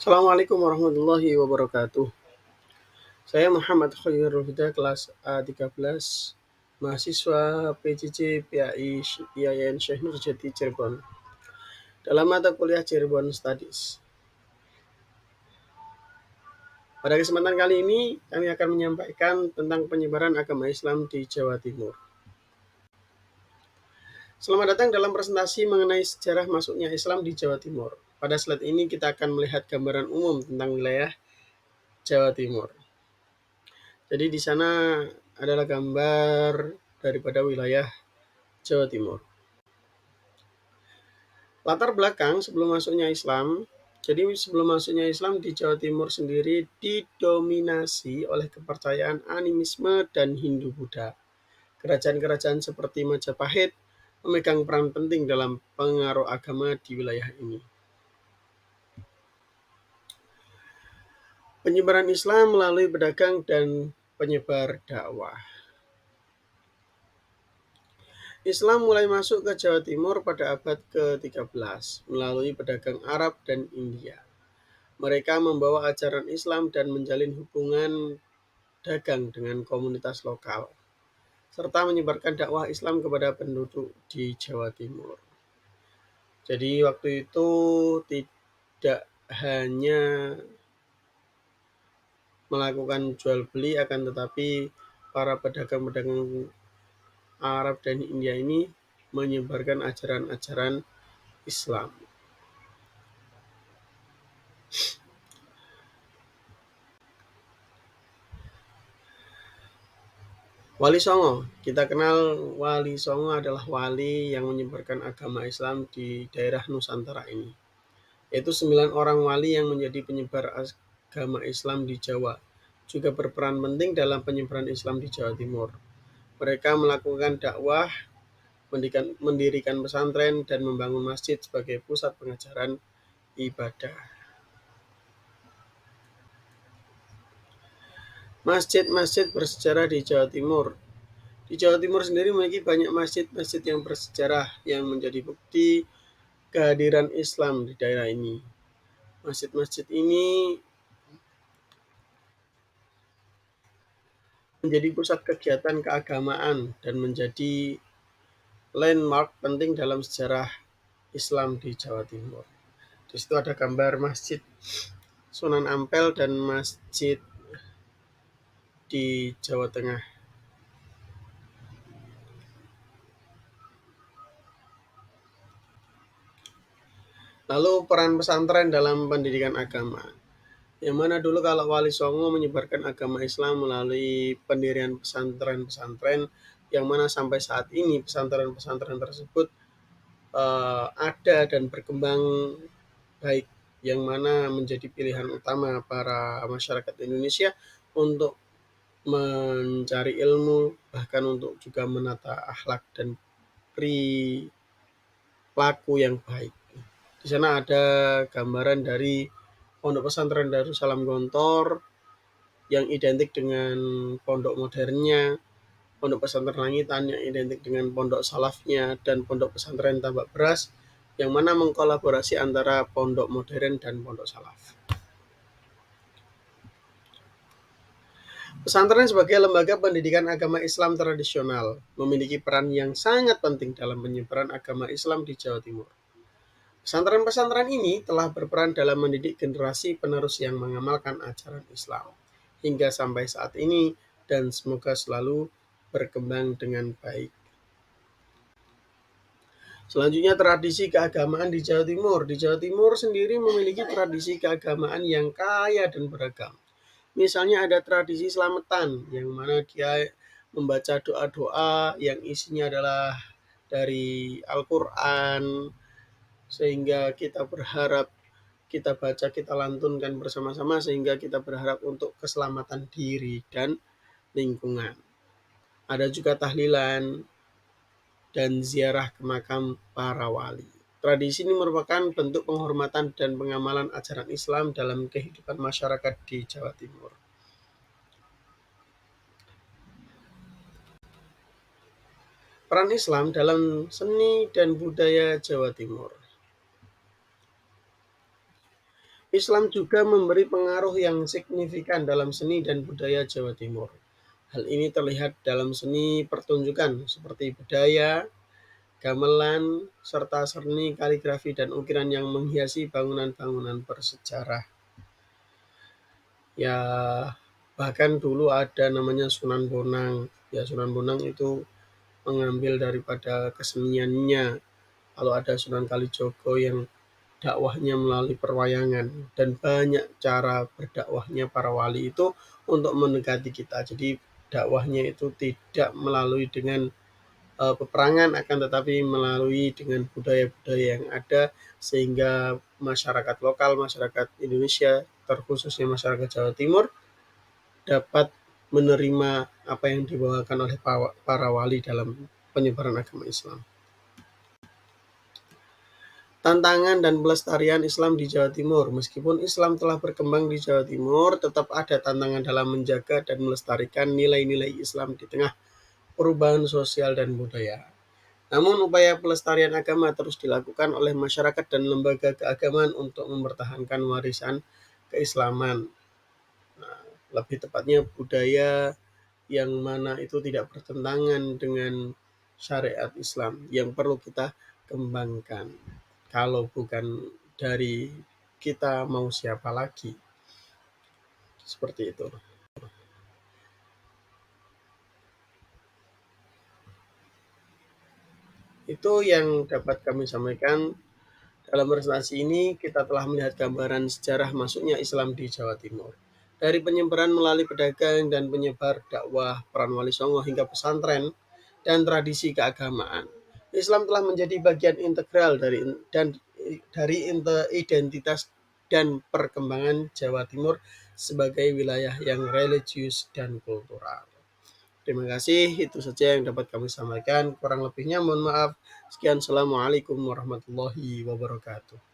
Assalamualaikum warahmatullahi wabarakatuh. Saya Muhammad Khairul Huda, kelas A13, mahasiswa PJJ PAI IAIN Syekh Nurjati Cirebon, dalam mata kuliah Cirebon Studies. Pada kesempatan kali ini, kami akan menyampaikan tentang penyebaran agama Islam di Jawa Timur. Selamat datang dalam presentasi mengenai sejarah masuknya Islam di Jawa Timur. Pada slide ini kita akan melihat gambaran umum tentang wilayah Jawa Timur. Jadi di sana adalah gambar daripada wilayah Jawa Timur. Latar belakang sebelum masuknya Islam. Jadi sebelum masuknya Islam di Jawa Timur sendiri didominasi oleh kepercayaan animisme dan Hindu-Buddha. Kerajaan-kerajaan seperti Majapahit memegang peran penting dalam pengaruh agama di wilayah ini. Penyebaran Islam melalui pedagang dan penyebar dakwah. Islam mulai masuk ke Jawa Timur pada abad ke-13 melalui pedagang Arab dan India. Mereka membawa ajaran Islam dan menjalin hubungan dagang dengan komunitas lokal, serta menyebarkan dakwah Islam kepada penduduk di Jawa Timur. Jadi waktu itu tidak hanya melakukan jual beli, akan tetapi para pedagang-pedagang Arab dan India ini menyebarkan ajaran-ajaran Islam. Wali Songo, kita kenal Wali Songo adalah wali yang menyebarkan agama Islam di daerah Nusantara ini. Yaitu 9 orang wali yang menjadi penyebar agama Islam di Jawa, juga berperan penting dalam penyebaran Islam di Jawa Timur. Mereka melakukan dakwah, mendirikan pesantren, dan membangun masjid sebagai pusat pengajaran ibadah. Masjid-masjid bersejarah di Jawa Timur. Di Jawa Timur sendiri memiliki banyak masjid-masjid yang bersejarah yang menjadi bukti kehadiran Islam di daerah ini. Masjid-masjid ini menjadi pusat kegiatan keagamaan dan menjadi landmark penting dalam sejarah Islam di Jawa Timur. Di situ ada gambar Masjid Sunan Ampel dan masjid di Jawa Tengah. Lalu peran pesantren dalam pendidikan agama. Yang mana dulu kalau Wali Songo menyebarkan agama Islam melalui pendirian pesantren-pesantren, yang mana sampai saat ini pesantren-pesantren tersebut ada dan berkembang baik, yang mana menjadi pilihan utama para masyarakat Indonesia untuk mencari ilmu, bahkan untuk juga menata akhlak dan perilaku yang baik. Di sana ada gambaran dari Pondok Pesantren Darussalam Gontor yang identik dengan pondok modernnya, Pondok Pesantren Langitan yang identik dengan Pondok Salafnya, dan Pondok Pesantren Tambak Beras yang mana mengkolaborasi antara pondok modern dan pondok salaf. Pesantren sebagai lembaga pendidikan agama Islam tradisional memiliki peran yang sangat penting dalam penyebaran agama Islam di Jawa Timur. Pesantren-pesantren ini telah berperan dalam mendidik generasi penerus yang mengamalkan ajaran Islam hingga sampai saat ini, dan semoga selalu berkembang dengan baik. Selanjutnya, tradisi keagamaan di Jawa Timur. Di Jawa Timur sendiri memiliki tradisi keagamaan yang kaya dan beragam. Misalnya ada tradisi selamatan, yang mana dia membaca doa-doa yang isinya adalah dari Al-Quran, sehingga kita berharap, kita baca, kita lantunkan bersama-sama, sehingga kita berharap untuk keselamatan diri dan lingkungan. Ada juga tahlilan dan ziarah ke makam para wali. Tradisi ini merupakan bentuk penghormatan dan pengamalan ajaran Islam dalam kehidupan masyarakat di Jawa Timur. Peran Islam dalam seni dan budaya Jawa Timur. Islam juga memberi pengaruh yang signifikan dalam seni dan budaya Jawa Timur. Hal ini terlihat dalam seni pertunjukan seperti budaya, gamelan, serta seni kaligrafi dan ukiran yang menghiasi bangunan-bangunan bersejarah. Ya, bahkan dulu ada namanya Sunan Bonang. Ya, Sunan Bonang itu mengambil daripada keseniannya. Lalu ada Sunan Kalijogo yang dakwahnya melalui perwayangan, dan banyak cara berdakwahnya para wali itu untuk mendekati kita. Jadi dakwahnya itu tidak melalui dengan peperangan, akan tetapi melalui dengan budaya-budaya yang ada, sehingga masyarakat lokal, masyarakat Indonesia, terkhususnya masyarakat Jawa Timur, dapat menerima apa yang dibawakan oleh para wali dalam penyebaran agama Islam. Tantangan dan pelestarian Islam di Jawa Timur. Meskipun Islam telah berkembang di Jawa Timur, tetap ada tantangan dalam menjaga dan melestarikan nilai-nilai Islam di tengah perubahan sosial dan budaya. Namun upaya pelestarian agama terus dilakukan oleh masyarakat dan lembaga keagamaan untuk mempertahankan warisan keislaman. Nah, lebih tepatnya budaya yang mana itu tidak bertentangan dengan syariat Islam yang perlu kita kembangkan. Kalau bukan dari kita, mau siapa lagi? Seperti itu. Itu yang dapat kami sampaikan. Dalam presentasi ini kita telah melihat gambaran sejarah masuknya Islam di Jawa Timur. Dari penyebaran melalui pedagang dan penyebar dakwah, peran Wali Songo hingga pesantren dan tradisi keagamaan. Islam telah menjadi bagian integral dari identitas dan perkembangan Jawa Timur sebagai wilayah yang religius dan kultural. Terima kasih, itu saja yang dapat kami sampaikan. Kurang lebihnya mohon maaf. Sekian, assalamualaikum warahmatullahi wabarakatuh.